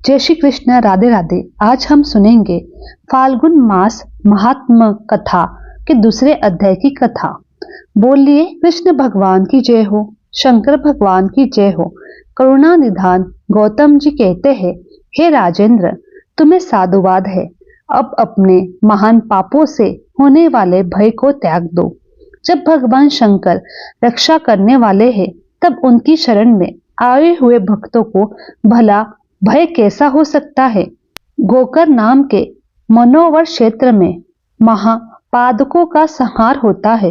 जय श्री कृष्ण, राधे राधे। आज हम सुनेंगे फाल्गुन मास महात्म कथा के दूसरे अध्याय की कथा। बोलिए कृष्ण भगवान की जय हो, शंकर भगवान की जय हो। करुणा निधान गौतम जी कहते हैं, हे राजेंद्र, तुम्हें साधुवाद है। अब अपने महान पापों से होने वाले भय को त्याग दो। जब भगवान शंकर रक्षा करने वाले हैं, तब उनकी शरण में आए हुए भक्तों को भला भय कैसा हो सकता है। गोकर नाम के मनोवर क्षेत्र में महापादकों का संहार होता है।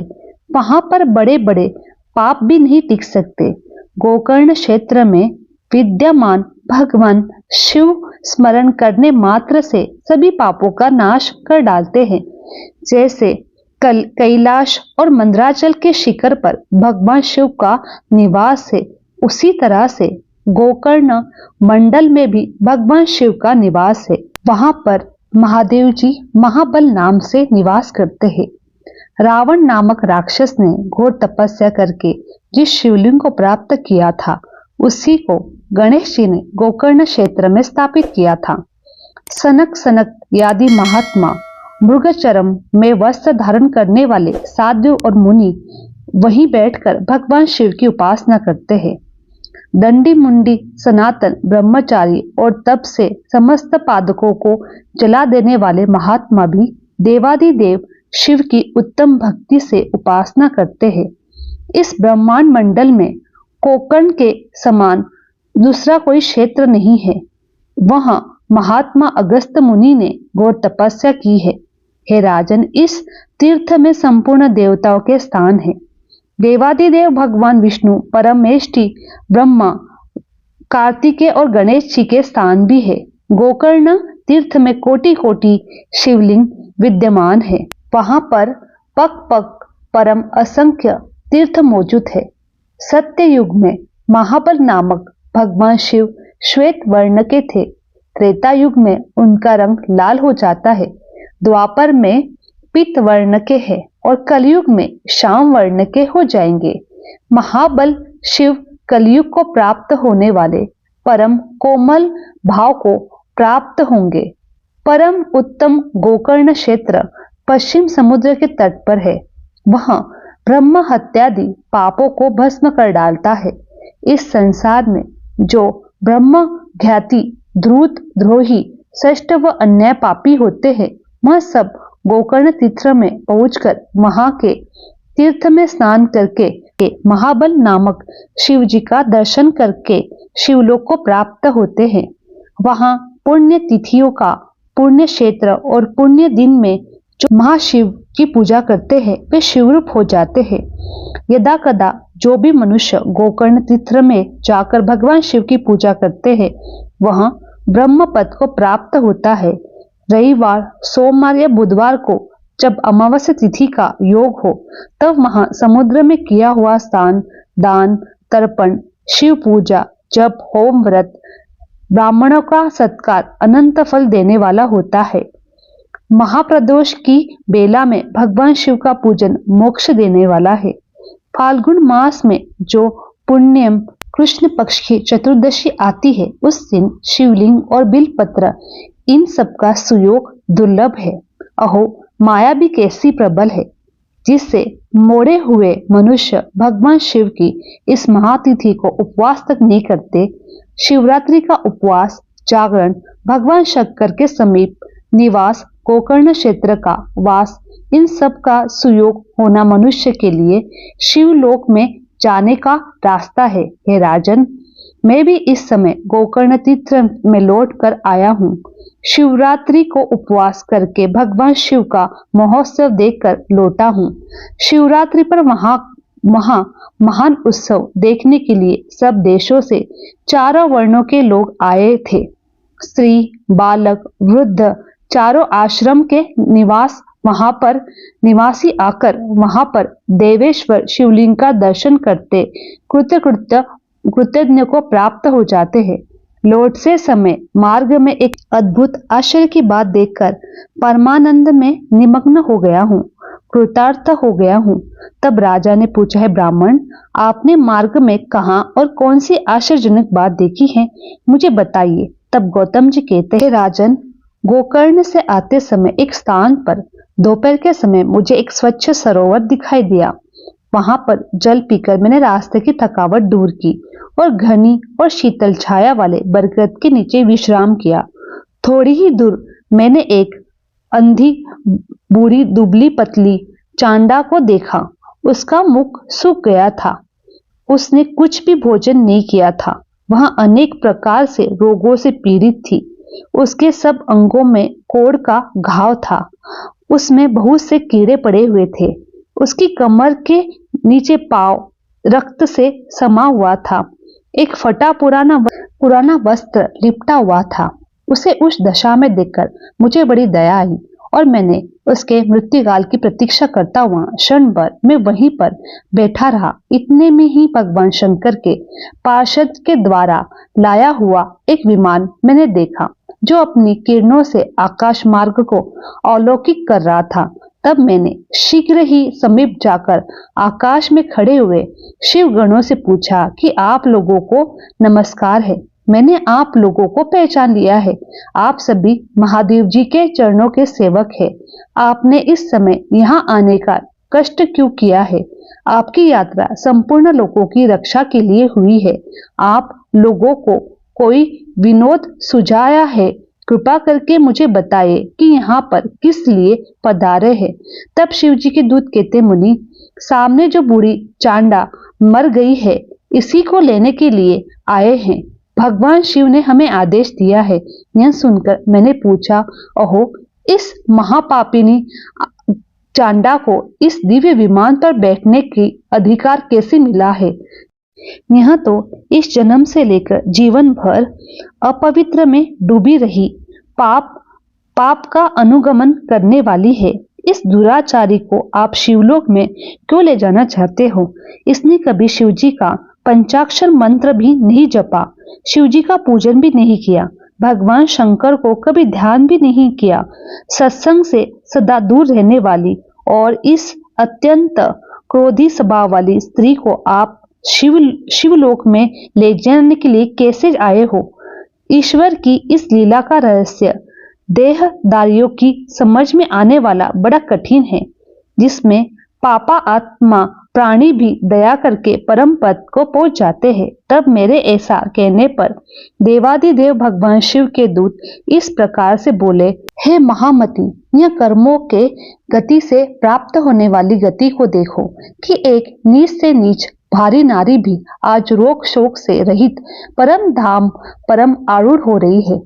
वहां पर बड़े बड़े पाप भी नहीं टिक सकते। गोकर्ण क्षेत्र में विद्यमान भगवान शिव स्मरण करने मात्र से सभी पापों का नाश कर डालते हैं। जैसे कैलाश और मंदराचल के शिखर पर भगवान शिव का निवास है, उसी तरह से गोकर्ण मंडल में भी भगवान शिव का निवास है। वहां पर महादेव जी महाबल नाम से निवास करते हैं। रावण नामक राक्षस ने घोर तपस्या करके जिस शिवलिंग को प्राप्त किया था, उसी को गणेश जी ने गोकर्ण क्षेत्र में स्थापित किया था। सनक आदि महात्मा मृगचरम में वस्त्र धारण करने वाले साधु और मुनि वहीं बैठकर भगवान शिव की उपासना करते हैं। दंडी मुंडी सनातन ब्रह्मचारी और तप से समस्त पादकों को जला देने वाले महात्मा भी देवादिदेव शिव की उत्तम भक्ति से उपासना करते हैं। इस ब्रह्मांड मंडल में कोकर्ण के समान दूसरा कोई क्षेत्र नहीं है। वहां महात्मा अगस्त मुनि ने घोर तपस्या की है। हे राजन, इस तीर्थ में संपूर्ण देवताओं के स्थान है। देवादिदेव भगवान विष्णु, परमेष्टि ब्रह्मा, कार्तिकेय और गणेश जी के स्थान भी है। गोकर्ण तीर्थ में कोटि कोटि शिवलिंग विद्यमान है। वहां पर पक पक परम असंख्य तीर्थ मौजूद है। सत्य युग में महाबल नामक भगवान शिव श्वेत वर्ण के थे। त्रेता युग में उनका रंग लाल हो जाता है। द्वापर में पीत वर्ण के हैं और कलयुग में श्याम वर्ण के हो जाएंगे। महाबल शिव कलयुग को प्राप्त होने वाले परम कोमल भाव को प्राप्त होंगे। परम उत्तम गोकर्ण क्षेत्र पश्चिम समुद्र के तट पर है। वहां ब्रह्म हत्यादि पापों को भस्म कर डालता है। इस संसार में जो ब्रह्म घाती, द्रुत, द्रोही, श्रेष्ठ व अन्याय पापी होते हैं, वह सब गोकर्ण तीर्थ में पहुंचकर वहां के तीर्थ में स्नान करके महाबल नामक शिव जी का दर्शन करके शिवलोक को प्राप्त होते हैं। वहां पुण्य तिथियों का पुण्य क्षेत्र और पुण्य दिन में जो महाशिव की पूजा करते हैं, वे शिवरूप हो जाते हैं। यदा कदा जो भी मनुष्य गोकर्ण तीर्थ में जाकर भगवान शिव की पूजा करते हैं, वह ब्रह्म पद को प्राप्त होता है। रविवार, सोमवार या बुधवार को जब अमावस्या तिथि का योग हो, तब वहां समुद्र में किया हुआ स्नान, दान, तर्पण, शिव पूजा, जप, होम, व्रत, ब्राह्मणों का सत्कार अनंत फल देने वाला होता है। महाप्रदोष की बेला में भगवान शिव का पूजन मोक्ष देने वाला है। फाल्गुन मास में जो पुण्यम कृष्ण पक्ष की चतुर्दशी आती है, उस दिन शिवलिंग और बिलपत्र इन सब का सुयोग दुर्लभ है। अहो, माया भी कैसी प्रबल है, जिससे मोड़े हुए मनुष्य भगवान शिव की इस महातिथि को उपवास तक नहीं करते। शिवरात्रि का उपवास, जागरण, भगवान शंकर के समीप निवास, गोकर्ण क्षेत्र का वास, इन सब का सुयोग होना मनुष्य के लिए शिवलोक में जाने का रास्ता है। हे राजन, मैं भी इस समय गोकर्ण तीर्थ में लौट कर आया हूँ। शिवरात्रि को उपवास करके भगवान शिव का महोत्सव देखकर लौटा हूँ। शिवरात्रि पर महान उत्सव देखने के लिए सब देशों से चारों वर्णों के लोग आए थे। स्त्री, बालक, वृद्ध, चारों आश्रम के निवासी आकर वहां पर देवेश्वर शिवलिंग का दर्शन करते कृतज्ञ को प्राप्त हो जाते हैं। लौटते समय मार्ग में एक अद्भुत आश्चर्य की बात देखकर परमानंद में निमग्न हो गया हूँ, कृतार्थ हो गया हूँ। तब राजा ने पूछा, है ब्राह्मण, आपने मार्ग में कहाँ और कौन सी आश्चर्यजनक बात देखी है, मुझे बताइए। तब गौतम जी कहते हैं, राजन, गोकर्ण से आते समय एक स्थान पर दोपहर के समय मुझे एक स्वच्छ सरोवर दिखाई दिया। वहां पर जल पीकर मैंने रास्ते की थकावट दूर की और घनी और शीतल छाया वाले बरगद के नीचे विश्राम किया। थोड़ी ही दूर मैंने एक अंधी, बूढ़ी, दुबली पतली चांडा को देखा। उसका मुख सूख गया था। उसने कुछ भी भोजन नहीं किया था। वह अनेक प्रकार से रोगों से पीड़ित थी। उसके सब अंगों में कोढ़ का घाव था। उसमें बहुत से कीड़े पड़े हुए थे। उसकी कमर के नीचे पांव रक्त से समा हुआ था। एक फटा पुराना वस्त्र लिपटा हुआ था। उसे उस दशा में देखकर मुझे बड़ी दया आई और मैंने उसके मृत्युकाल की प्रतीक्षा करता हुआ क्षण भर मैं वहीं पर बैठा रहा। इतने में ही भगवान शंकर के पार्षद के द्वारा लाया हुआ एक विमान मैंने देखा, जो अपनी किरणों से आकाश मार्ग को अवलोकित कर रहा था। तब मैंने शीघ्र ही समीप जाकर आकाश में खड़े हुए शिव गणों से पूछा कि आप लोगों को नमस्कार है। मैंने आप लोगों को पहचान लिया है। आप सभी महादेव जी के चरणों के सेवक हैं। आपने इस समय यहाँ आने का कष्ट क्यों किया है? आपकी यात्रा संपूर्ण लोगों की रक्षा के लिए हुई है। आप लोगों को कोई विनोद सुझाया है? कृपा करके मुझे बताइए कि यहाँ पर किस लिए पधारे हैं। तब शिव जी के दूत कहते, मुनि, सामने जो बूढ़ी चांडा मर गई है, इसी को लेने के लिए आए हैं। भगवान शिव ने हमें आदेश दिया है। यह सुनकर मैंने पूछा, ओहो, इस महापापिनी चांडा को इस दिव्य विमान पर बैठने की अधिकार कैसे मिला है? यह तो इस जन्म से लेकर जीवन भर अपवित्र में डूबी रही पाप का अनुगमन करने वाली है। इस दुराचारी को आप शिवलोक में क्यों ले जाना चाहते हो? इसने कभी शिवजी का पंचाक्षर मंत्र भी नहीं जपा, शिवजी का पूजन भी नहीं किया, भगवान शंकर को कभी ध्यान भी नहीं किया। सत्संग से सदा दूर रहने वाली और इस अत्यंत क्रोधी स्वभाव वाली स्त्री को आप शिवलोक में ले जाने के लिए कैसे आए हो? ईश्वर की इस लीला का रहस्य देहधारियों की समझ में आने वाला बड़ा कठिन है, जिसमें पापा आत्मा प्राणी भी दया करके परम पद को पहुंच जाते हैं। तब मेरे ऐसा कहने पर देवादिदेव भगवान शिव के दूत इस प्रकार से बोले, हे महामती, यह कर्मों के गति से प्राप्त होने वाली गति को देखो कि एक नीच से नीच भारी नारी भी आज रोग शोक से रहित परम धाम परम आरूढ़ हो रही है।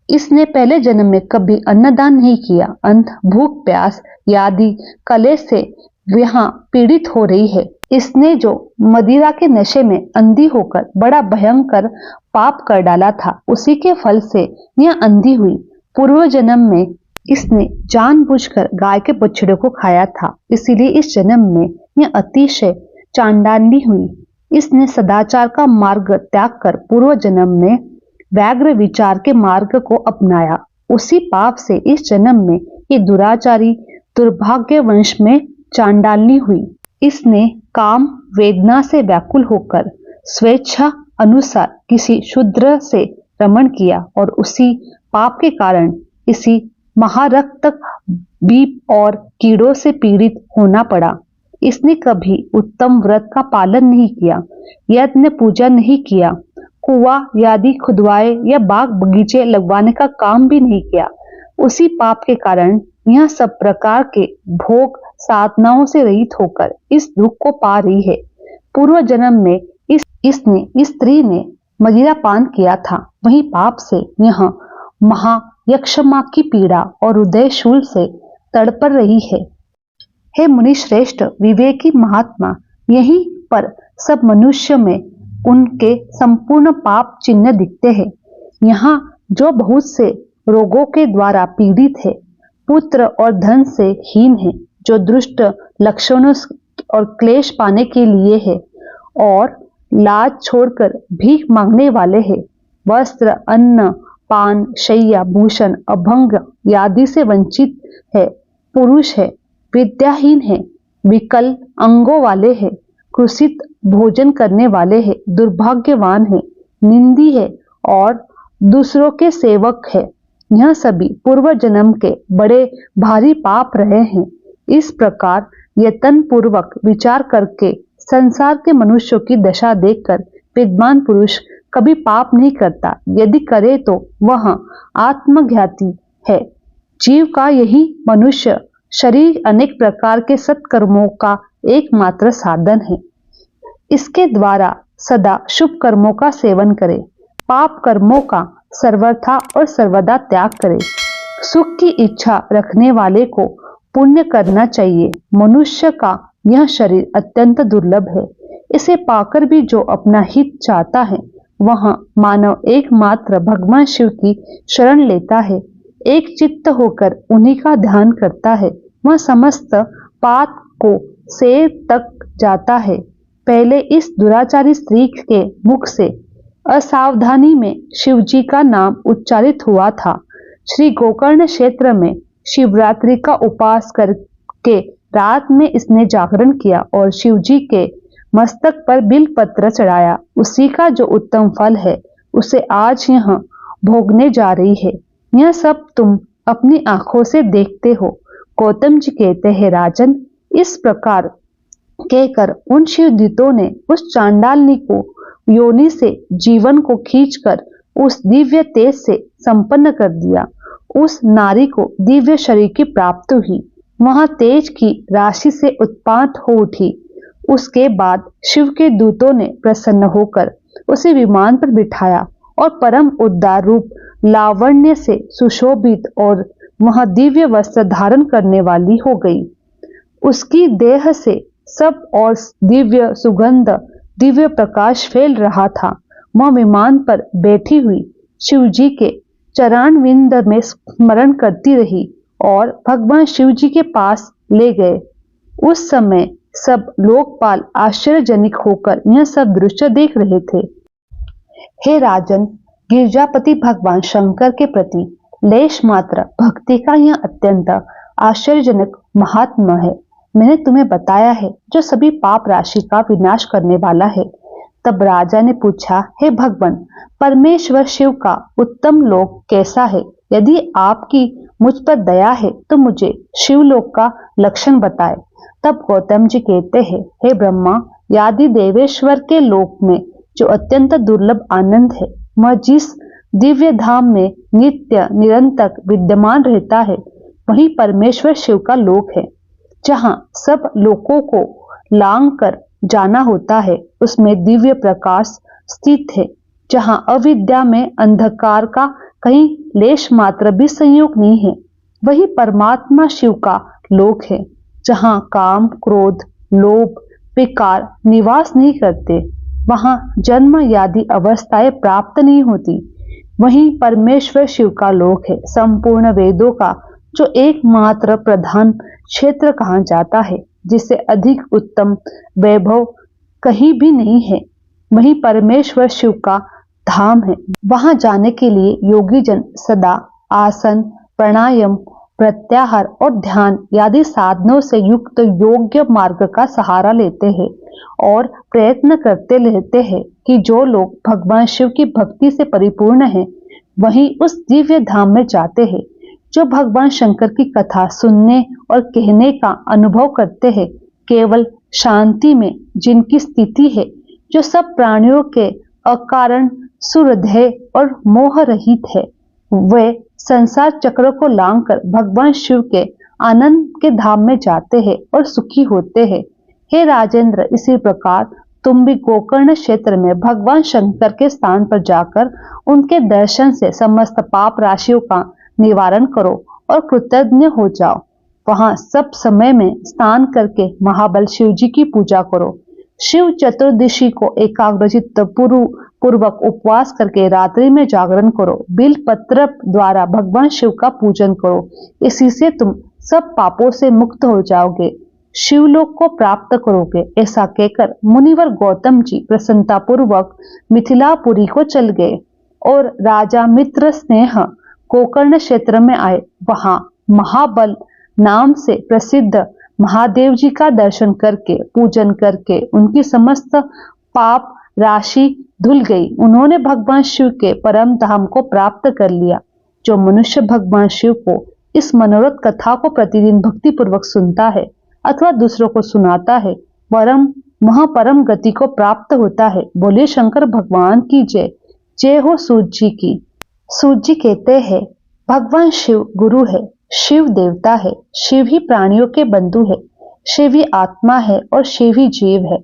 इसने पहले जन्म में कभी अन्नदान नहीं किया, अंत भूख प्यास यादि कलेश से यहाँ पीड़ित हो रही है। इसने जो मदिरा के नशे में अंधी होकर बड़ा भयंकर पाप कर डाला था, उसी के फल से यह अंधी हुई। पूर्व जन्म में इसने जानबूझकर गाय के बछड़े को खाया था, इसीलिए इस जन्म में यह अतिशय चांडाली हुई। इसने सदाचार का मार्ग त्याग कर पूर्व जन्म में व्याग्र विचार के मार्ग को अपनाया। उसी पाप से इस जन्म में ये दुराचारी दुर्भाग्य वंश में चांडालनी हुई। इसने काम वेदना से व्याकुल होकर स्वेच्छा अनुसार किसी शूद्र से रमण किया और उसी पाप के कारण इसी महारक्त बीप और कीड़ों से पीड़ित होना पड़ा। इसने कभी उत्तम व्रत का पालन नहीं किया, यज्ञ पूजा नहीं किया, कुआं यादि खुदवाए या बाग बगीचे लगवाने का काम भी नहीं किया। उसी पाप के कारण यह सब प्रकार के भोग साधनाओं से रहित होकर इस दुख को पा रही है। पूर्व जन्म में इस स्त्री ने मदिरा पान किया था, वही पाप से यह महायक्षमा की पीड़ा और हृदय शूल से तड़प रही है। हे मुनि श्रेष्ठ, विवेकी महात्मा, यहीं पर सब मनुष्य में उनके संपूर्ण पाप चिन्ह दिखते हैं। यहाँ जो बहुत से रोगों के द्वारा पीड़ित है, पुत्र और धन से हीन है, जो दुष्ट लक्षणों और क्लेश पाने के लिए है और लाज छोड़कर भीख मांगने वाले हैं, वस्त्र अन्न पान शैया भूषण अभंग आदि से वंचित है, पुरुष है, विद्याहीन है, विकल अंगों वाले है, कुत्सित भोजन करने वाले हैं, दुर्भाग्यवान है, निंदी है और दूसरों के सेवक है। यह सभी पूर्व जन्म के बड़े भारी पाप रहे हैं। इस प्रकार यत्न पूर्वक विचार करके संसार के मनुष्यों की दशा देखकर विद्वान पुरुष कभी पाप नहीं करता। यदि करे तो वह आत्मघाती है। जीव का यही मनुष्य शरीर अनेक प्रकार के सत्कर्मों का एकमात्र साधन है। इसके द्वारा सदा शुभ कर्मों का सेवन करे, पाप कर्मों का सर्वथा और सर्वदा त्याग करे। सुख की इच्छा रखने वाले को पुण्य करना चाहिए। मनुष्य का यह शरीर अत्यंत दुर्लभ है। इसे पाकर भी जो अपना हित चाहता है वह मानव एकमात्र भगवान शिव की शरण लेता है, एक चित्त होकर उन्हीं का ध्यान करता है। वह समस्त पाप को सेर तक जाता है। पहले इस दुराचारी स्त्री के मुख से असावधानी में शिवजी का नाम उच्चारित हुआ था। श्री गोकर्ण क्षेत्र में शिवरात्रि का उपवास करके रात में इसने जागरण किया और शिवजी के मस्तक पर बिलपत्र चढ़ाया। उसी का जो उत्तम फल है उसे आज यह भोगने जा रही है। यह सब तुम अपनी आंखों से देखते हो। गौतम जी कहते हैं, राजन, इस प्रकार कहकर उन शिवदूतों ने उस चांडालनी को योनि से जीवन को खींचकर उस दिव्य तेज से संपन्न कर दिया। उस नारी को दिव्य शरीर की प्राप्ति हुई। वहां तेज की राशि से उत्पात हो उठी। उसके बाद शिव के दूतों ने प्रसन्न होकर उसे विमान पर बिठाया और परम उद्दार रूप लावण्य से सुशोभित और वह दिव्य वस्त्र धारण करने वाली हो गई। उसकी देह से सब और दिव्य सुगंध, दिव्य प्रकाश फैल रहा था। वह विमान पर बैठी हुई शिवजी के चरणविंद में स्मरण करती रही और भगवान शिवजी के पास ले गए। उस समय सब लोकपाल आश्चर्यजनक होकर यह सब दृश्य देख रहे थे। हे राजन, गिरजापति भगवान शंकर के प्रति लेश मात्र भक्ति का यह अत्यंत आश्चर्यजनक महात्मा है। मैंने तुम्हें बताया है जो सभी पाप राशि का विनाश करने वाला है। तब राजा ने पूछा, हे भगवान, परमेश्वर शिव का उत्तम लोक कैसा है? यदि आपकी मुझ पर दया है तो मुझे शिवलोक का लक्षण बताए। तब गौतम जी कहते हैं, हे ब्रह्मा, यादि देवेश्वर के लोक में जो अत्यंत दुर्लभ आनंद है, वह जिस दिव्य धाम में नित्य निरंतर विद्यमान रहता है, वही परमेश्वर शिव का लोक है। जहाँ सब लोकों को लांग कर जाना होता है, उसमें दिव्य प्रकाश स्थित है। जहाँ अविद्या में अंधकार का कहीं लेश मात्र भी संयोग नहीं है, वही परमात्मा शिव का लोक है। जहाँ काम, क्रोध, लोभ, विकार निवास नहीं करते, वहाँ जन्म आदि अवस्थाएं प्राप्त नहीं होती, वही परमेश्वर शिव का लोक है। संपूर्ण वेदों का जो एकमात्र प्रधान क्षेत्र कहा जाता है, जिससे अधिक उत्तम वैभव कहीं भी नहीं है, वही परमेश्वर शिव का धाम है। वहां जाने के लिए योगी जन सदा आसन, प्राणायाम, प्रत्याहार और ध्यान आदि साधनों से युक्त योग्य मार्ग का सहारा लेते हैं और प्रयत्न करते रहते हैं कि जो लोग भगवान शिव की भक्ति से परिपूर्ण हैं, वही उस दिव्य धाम में जाते हैं। जो भगवान शंकर की कथा सुनने और कहने का अनुभव करते हैं, केवल शांति में जिनकी स्थिति है, जो सब प्राणियों के अकारण सुहृदय और मोह रहित है, वे संसार चक्र को लांघकर भगवान शिव के आनंद के धाम में जाते हैं और सुखी होते हैं। हे राजेंद्र, इसी प्रकार तुम भी गोकर्ण क्षेत्र में भगवान शंकर के स्थान पर जाकर उनके दर्शन से समस्त पाप राशियों का निवारण करो और कृतज्ञ हो जाओ। वहां सब समय में स्नान करके महाबल शिव जी की पूजा करो। शिव चतुर्दशी को एकाग्रचित्त पूर्वक उपवास करके रात्रि में जागरण करो। बिल पत्र द्वारा भगवान शिव का पूजन करो। इसी से तुम सब पापों से मुक्त हो जाओगे, शिवलोक को प्राप्त करोगे। ऐसा कहकर मुनिवर गौतम जी प्रसन्नता पूर्वक मिथिलापुरी को चल गए और राजा मित्र स्नेह गोकर्ण क्षेत्र में आए। वहां महाबल नाम से प्रसिद्ध महादेव जी का दर्शन करके, पूजन करके उनकी समस्त पाप राशि धुल गई। उन्होंने भगवान शिव के परम धाम को प्राप्त कर लिया। जो मनुष्य भगवान शिव को इस मनोरथ कथा को प्रतिदिन भक्ति पूर्वक सुनता है अथवा दूसरों को सुनाता है, वह परम गति को प्राप्त होता है। बोले शंकर भगवान की जय। जय हो सूत जी की। सूत जी कहते हैं, भगवान शिव गुरु है, शिव देवता है, शिव ही प्राणियों के बंधु है, शिव ही आत्मा है और शिव ही जीव है।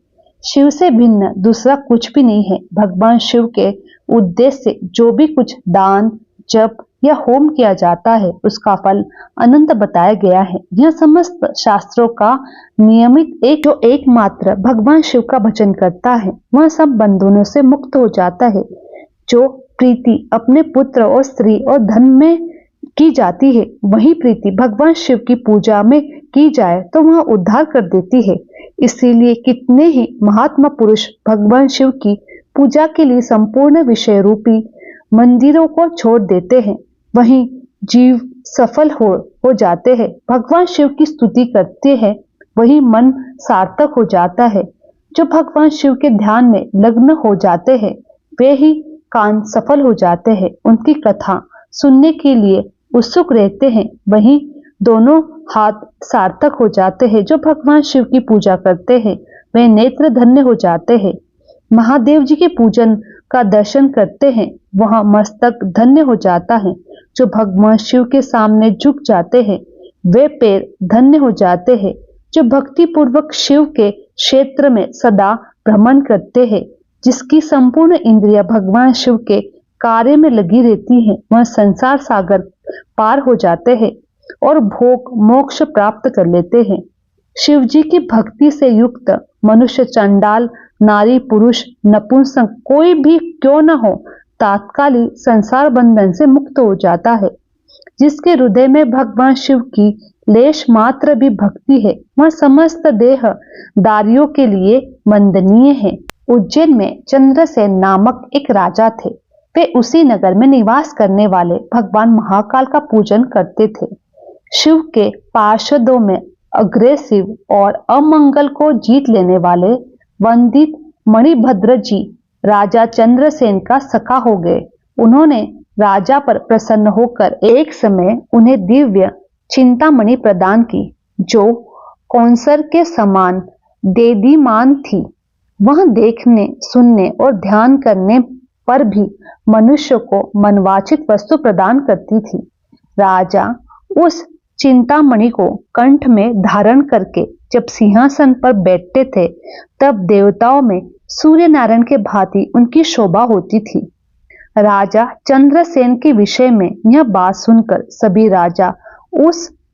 शिव से भिन्न दूसरा कुछ भी नहीं है। भगवान शिव के उद्देश्य से जो भी कुछ दान, जप या होम किया जाता है उसका फल अनंत बताया गया है। यह समस्त शास्त्रों का नियमित एकमात्र भगवान शिव का भजन करता है वह सब बंधनों से मुक्त हो जाता है। जो प्रीति अपने पुत्र और स्त्री और धन में की जाती है, वही प्रीति भगवान शिव की पूजा में की जाए तो वह उद्धार कर देती है। इसीलिए कितने ही महात्मा पुरुष भगवान शिव की पूजा के लिए संपूर्ण विषय रूपी मंदिरों को छोड़ देते हैं। वहीं जीव सफल हो जाते हैं। भगवान शिव की स्तुति करते हैं, वही मन सार्थक हो जाता है। जो भगवान शिव के ध्यान में लग्न हो जाते हैं, वे ही कान सफल हो जाते हैं। उनकी कथा सुनने के लिए उत्सुक रहते हैं, वही दोनों हाथ सार्थक हो जाते हैं। जो भगवान शिव की पूजा करते हैं, वे नेत्र धन्य हो जाते हैं। महादेव जी के पूजन का दर्शन करते हैं, वहां मस्तक धन्य हो जाता है। जो भगवान शिव के सामने झुक जाते हैं, वे पैर धन्य हो जाते हैं। जो भक्ति पूर्वक शिव के क्षेत्र में सदा भ्रमण करते हैं, जिसकी संपूर्ण इंद्रिया भगवान शिव के कार्य में लगी रहती है, वह संसार सागर पार हो जाते हैं और भोग मोक्ष प्राप्त कर लेते हैं। शिव जी की भक्ति से युक्त मनुष्य, चंडाल, नारी, पुरुष, नपुंसक कोई भी क्यों न हो, तात्कालिक संसार बंधन से मुक्त हो जाता है। जिसके हृदय में भगवान शिव की लेश मात्र भी भक्ति है, वह समस्त देह दारियों के लिए वंदनीय है। उज्जैन में चंद्रसेन नामक एक राजा थे। वे उसी नगर में निवास करने वाले भगवान महाकाल का पूजन करते थे। शिव के पार्षदों में अग्रेसिव और अमंगल को जीत लेने वाले वंदित मणिभद्र जी राजा चंद्रसेन का सखा हो गए। उन्होंने राजा पर प्रसन्न होकर एक समय उन्हें दिव्य चिंतामणि प्रदान की, जो कौंसर के समान देदीमान थी। वह देखने, सुनने और ध्यान करने पर भी मनुष्य को मनवांछित वस्तु प्रदान करती थी। राजा उस चिंतामणि को कंठ में धारण करके जब सिंहासन पर बैठते थे, तब देवताओं में सूर्य नारायण के भांति उनकी शोभा होती थी। राजा चंद्रसेन के विषय में यह बात सुनकर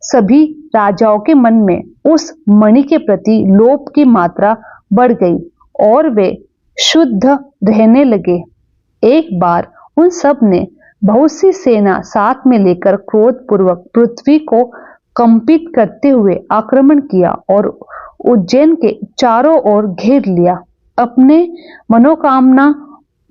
सभी राजाओं के मन में उस मणि के प्रति लोभ की मात्रा बढ़ गई और वे शुद्ध रहने लगे। एक बार उन सब ने बहुत सी सेना साथ में लेकर क्रोध पूर्वक पृथ्वी को कंपित करते हुए आक्रमण किया और उज्जैन के चारों ओर घेर लिया। अपने मनोकामना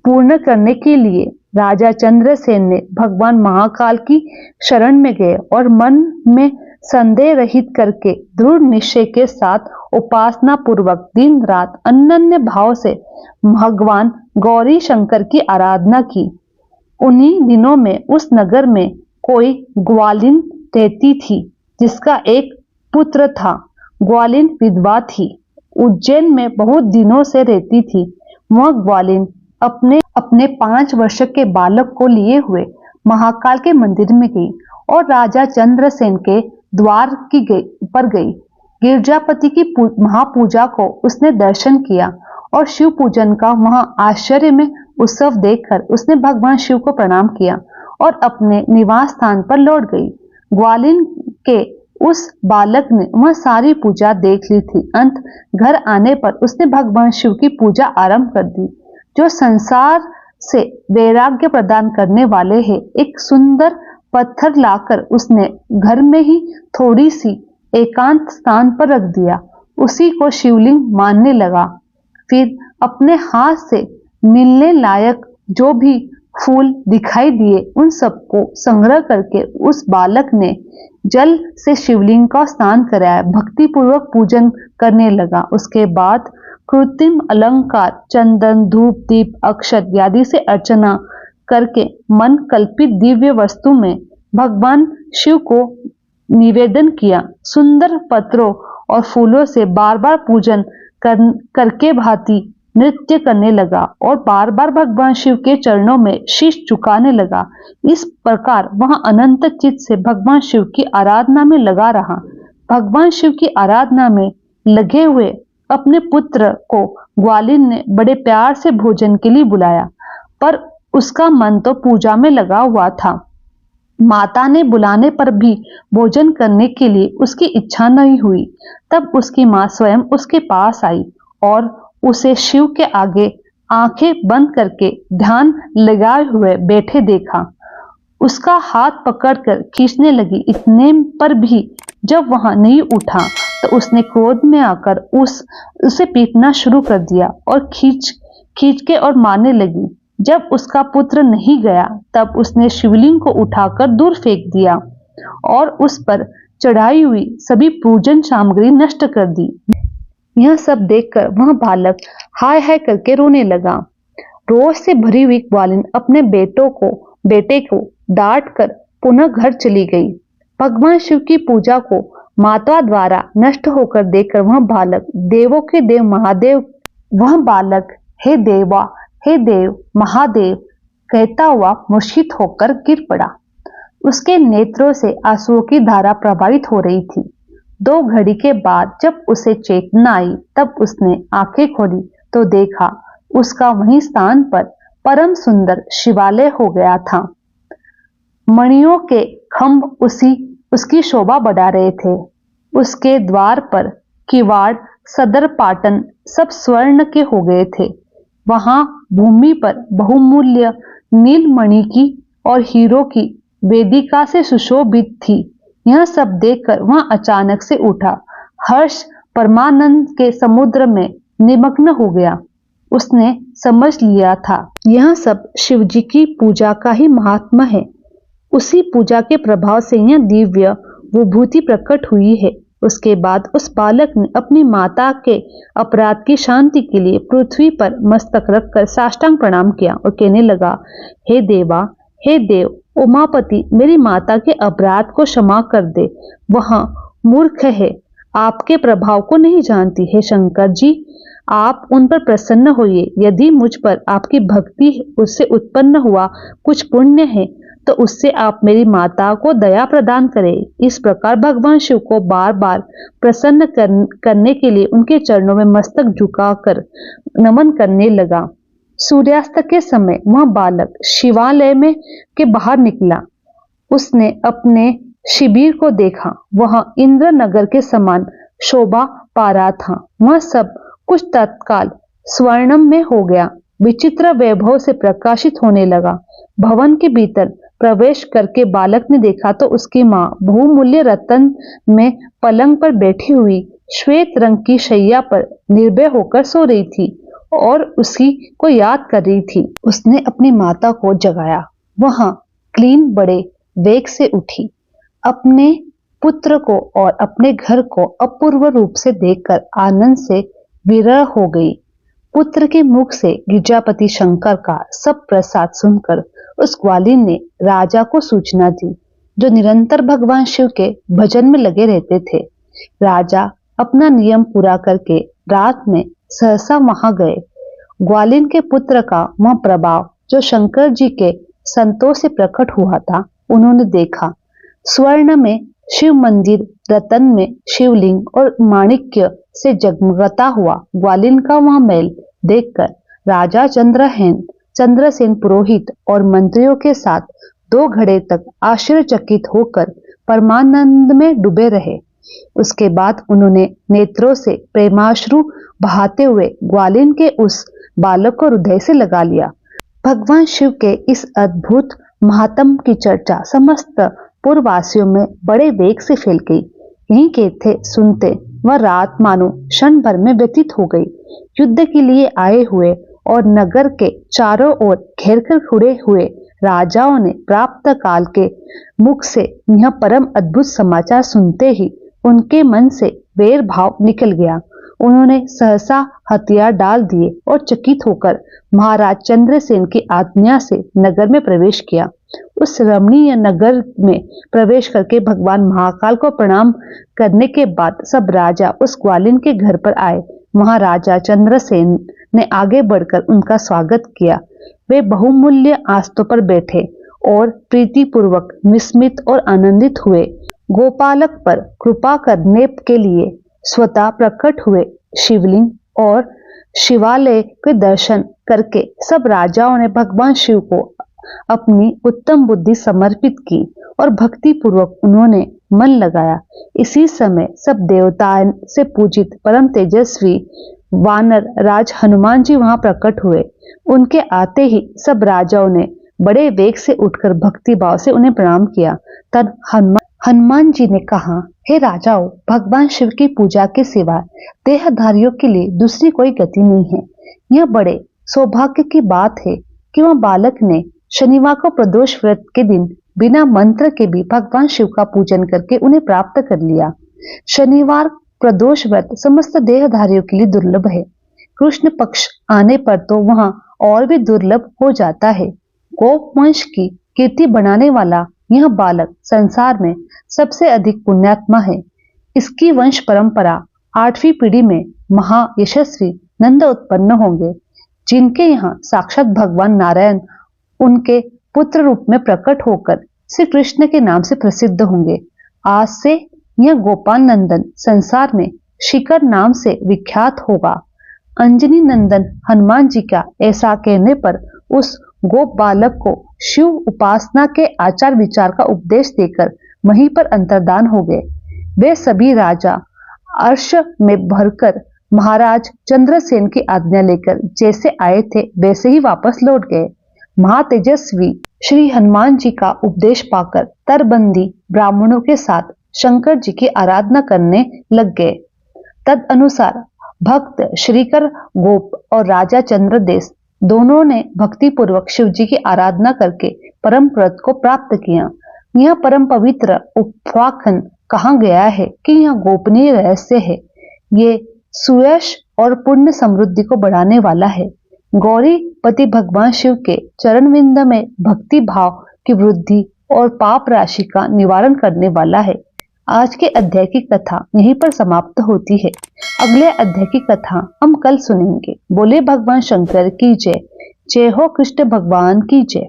पूर्ण करने के लिए राजा चंद्रसेन ने भगवान महाकाल की शरण में गए और मन में संदेह रहित करके दृढ़ निश्चय के साथ उपासना पूर्वक दिन रात अनन्य भाव से भगवान गौरी शंकर की आराधना की। उन्हीं दिनों में उस नगर में कोई ग्वालिन रहती थी, जिसका एक पुत्र था। ग्वालिन विधवा थी, उज्जैन में बहुत दिनों से रहती थी। वह ग्वालिन अपने 5 वर्ष के बालक को लिए हुए महाकाल के मंदिर में गई और राजा चंद्रसेन के द्वार पर गई। गिरजापति की महापूजा को उसने दर्शन किया और शिव पूजन का वहां आश्चर्य में उत्सव देखकर उसने भगवान शिव को प्रणाम किया और अपने निवास स्थान पर लौट गई। ग्वालिन के उस बालक ने वह सारी पूजा देख ली थी। अंत घर आने पर उसने भगवान शिव की पूजा आरंभ कर दी, जो संसार से वैराग्य प्रदान करने वाले हैं। एक सुंदर पत्थर लाकर उसने घर में ही थोड़ी सी एकांत स्थान पर रख दिया। उसी को शिवलिंग मानने लगा। फिर अपने हाथ से मिलने लायक जो भी फूल दिखाई दिए, उन सबको संग्रह करके उस बालक ने जल से शिवलिंग का स्नान कराया, भक्ति पूर्वक पूजन करने लगा। उसके बाद कृत्रिम अलंकार, चंदन, धूप, दीप, अक्षत आदि से अर्चना करके मन कल्पित दिव्य वस्तु में भगवान शिव को निवेदन किया। सुंदर पत्रों और फूलों से बार बार पूजन करके भांति नृत्य करने लगा और बार बार भगवान शिव के चरणों में शीश झुकाने लगा। इस प्रकार वह अनंत चित्त से भगवान शिव की आराधना में लगा रहा। भगवान शिव की आराधना में लगे हुए अपने पुत्र को ग्वालिन ने बड़े प्यार से भोजन के लिए बुलाया, पर उसका मन तो पूजा में लगा हुआ था। माता ने बुलाने पर भी भोजन करने के लिए उसकी इच्छा नहीं हुई। तब उसकी माँ स्वयं उसके पास आई और उसे शिव के आगे आंखें बंद करके ध्यान लगाए हुए बैठे देखा। उसका हाथ पकड़कर खींचने लगी। इतने पर भी जब वह नहीं उठा तो उसने क्रोध में आकर उसे पीटना शुरू कर दिया और खींच के और मारने लगी। जब उसका पुत्र नहीं गया तब उसने शिवलिंग को उठाकर दूर फेंक दिया और उस पर चढ़ाई हुई सभी पूजन सामग्री नष्ट कर दी। यह सब देखकर वह बालक हाय हाय करके रोने लगा। रोष से भरी हुई ग्वालिन अपने बेटे को डांट कर पुनः घर चली गई। भगवान शिव की पूजा को माता द्वारा नष्ट होकर देखकर वह बालक देवों के देव महादेव हे देव महादेव कहता हुआ मूर्छित होकर गिर पड़ा। उसके नेत्रों से आंसुओं की धारा प्रवाहित हो रही थी। 2 घड़ी के बाद जब उसे चेतना आई तब उसने आंखें खोली तो देखा उसका वही स्थान पर परम सुंदर शिवालय हो गया था। मणियों के खंभ उसकी शोभा बढ़ा रहे थे। उसके द्वार पर किवाड़, सदर पाटन सब स्वर्ण के हो गए थे। वहां भूमि पर बहुमूल्य नीलमणि की और हीरो की वेदिका से सुशोभित थी। यह सब देखकर वह अचानक से उठा। हर्ष परमानंद के समुद्र में निमग्न हो गया। उसने समझ लिया था यह सब शिवजी की पूजा का ही महात्मा है। उसी पूजा के प्रभाव से यह दिव्य विभूति प्रकट हुई है। उसके बाद उस बालक ने अपनी माता के अपराध की शांति के लिए पृथ्वी पर मस्तक रखकर साष्टांग प्रणाम किया और कहने लगा, हे देव उमापति, मेरी माता के अपराध को क्षमा कर दे। वह मूर्ख है, आपके प्रभाव को नहीं जानती। हे शंकर जी, आप उन पर प्रसन्न होइए। यदि मुझ पर आपकी भक्ति उससे उत्पन्न हुआ कुछ पुण्य है तो उससे आप मेरी माता को दया प्रदान करें। इस प्रकार भगवान शिव को बार बार प्रसन्न करने के लिए उनके चरणों में मस्तक झुकाकर नमन करने लगा। सूर्यास्त के समय वह बालक शिवालय में के बाहर निकला। उसने अपने शिविर को देखा। वह इंद्रनगर के समान शोभा पा रहा था। वह सब कुछ तत्काल स्वर्णम में हो गया, विचित्र वैभव से प्रकाशित होने लगा। भवन के भीतर प्रवेश करके बालक ने देखा तो उसकी माँ बहुमूल्य रत्न में पलंग पर बैठी हुई श्वेत रंग की शैया पर निर्भय होकर सो रही थी और उसी को याद कर रही थी। उसने अपनी माता को जगाया। वह क्लीन बड़े वेग से उठी। अपने पुत्र को और अपने घर को अपूर्व रूप से देखकर आनंद से विरह हो गई। पुत्र के मुख से गिरजापति शंकर का सब प्रसाद सुनकर उस ग्वालिन ने राजा को सूचना दी, जो निरंतर भगवान शिव के भजन में लगे रहते थे। राजा अपना नियम पूरा करके रात में सहसा वहां गए। ग्वालिन के पुत्र का वह प्रभाव जो शंकर जी के संतोष से प्रकट हुआ था, उन्होंने देखा। स्वर्ण में शिव मंदिर, रतन में शिवलिंग और माणिक्य से जगमगाता हुआ ग्वालिन का वह महल देखकर राजा चंद्रसेन पुरोहित और मंत्रियों के साथ 2 घड़े तक आश्चर्यचकित होकर परमानंद में डूबे रहे। उसके बाद उन्होंने नेत्रों से प्रेमाश्रु बहाते हुए ग्वालिन के उस बालक को हृदय से लगा लिया। भगवान शिव के इस अद्भुत महात्म की चर्चा समस्त पूर्ववासियों में बड़े वेग से फैल गई। यहीं कहते सुनते वह रात मानो क्षण भर में व्यतीत हो गई। युद्ध के लिए आए हुए और नगर के चारों ओर घेरकर खड़े हुए राजाओं ने प्राप्त काल के मुख से यह परम अद्भुत समाचार सुनते ही उनके मन से वैर भाव निकल गया। उन्होंने सहसा हथियार डाल दिए और चकित होकर महाराज चंद्रसेन की आज्ञा से नगर में प्रवेश किया। उस रमणीय नगर में प्रवेश करके भगवान महाकाल को प्रणाम करने के बाद सब राजा उस ग्वालिन के घर पर आए। महाराजा चंद्रसेन ने आगे बढ़कर उनका स्वागत किया। वे बहुमूल्य आस्तों पर बैठे और प्रीतिपूर्वक विस्मित और आनंदित हुए। गोपालक पर कृपा करने के लिए स्वतः प्रकट हुए शिवलिंग और शिवालय के दर्शन करके सब राजाओं ने भगवान शिव को अपनी उत्तम बुद्धि समर्पित की और भक्ति पूर्वक उन्होंने मन लगाया। इसी समय सब देवताओं से पूजित परम तेजस्वी वानर राज हनुमान जी वहां प्रकट हुए। उनके आते ही सब राजाओं ने बड़े वेग से उठकर भक्ति भाव से उन्हें प्रणाम किया। तब हनुमान जी ने कहा, हे राजाओं, भगवान शिव की पूजा के सिवा देहधारियों के लिए दूसरी कोई गति नहीं है। यह बड़े सौभाग्य की बात है कि वह बालक ने शनिवार को प्रदोष व्रत के दिन बिना मंत्र के भी भगवान शिव का पूजन करके उन्हें प्राप्त कर लिया। शनिवार प्रदोष व्रत समस्त देहधारियों के लिए दुर्लभ है। कृष्ण पक्ष आने पर तो वहां और भी दुर्लभ हो जाता है। गोप वंश की कीर्ति बढ़ाने वाला यह बालक संसार में सबसे अधिक पुण्यात्मा है। इसकी वंश परंपरा 8वीं पीढ़ी में महा यशस्वी नंद उत्पन्न होंगे, जिनके यहाँ साक्षात भगवान नारायण उनके पुत्र रूप में प्रकट होकर श्री कृष्ण के नाम से प्रसिद्ध होंगे। आज से यह गोपाल नंदन संसार में शिखर नाम से विख्यात होगा। अंजनी नंदन हनुमान जी का ऐसा कहने पर उस गोप बालक को शिव उपासना के आचार विचार का उपदेश देकर वहीं पर अंतर्धान हो गए। वे सभी राजा अर्श में भरकर महाराज चंद्रसेन की आज्ञा लेकर जैसे आए थे वैसे ही वापस लौट गए। महातेजस्वी श्री हनुमान जी का उपदेश पाकर तरबंदी ब्राह्मणों के साथ शंकर जी की आराधना करने लग गए। तद अनुसार भक्त श्रीकर गोप और राजा चंद्रदेश दोनों ने भक्ति पूर्वक शिव जी की आराधना करके परम पद को प्राप्त किया। यह परम पवित्र उपाख्यान कहा गया है कि यह गोपनीय रहस्य है। ये सुयश और पुण्य समृद्धि को बढ़ाने वाला है। गौरी पति भगवान शिव के चरणविंद में भक्ति भाव की वृद्धि और पाप राशि का निवारण करने वाला है। आज के अध्याय की कथा यहीं पर समाप्त होती है। अगले अध्याय की कथा हम कल सुनेंगे। बोले भगवान शंकर की जय। जय हो कृष्ण भगवान की जय।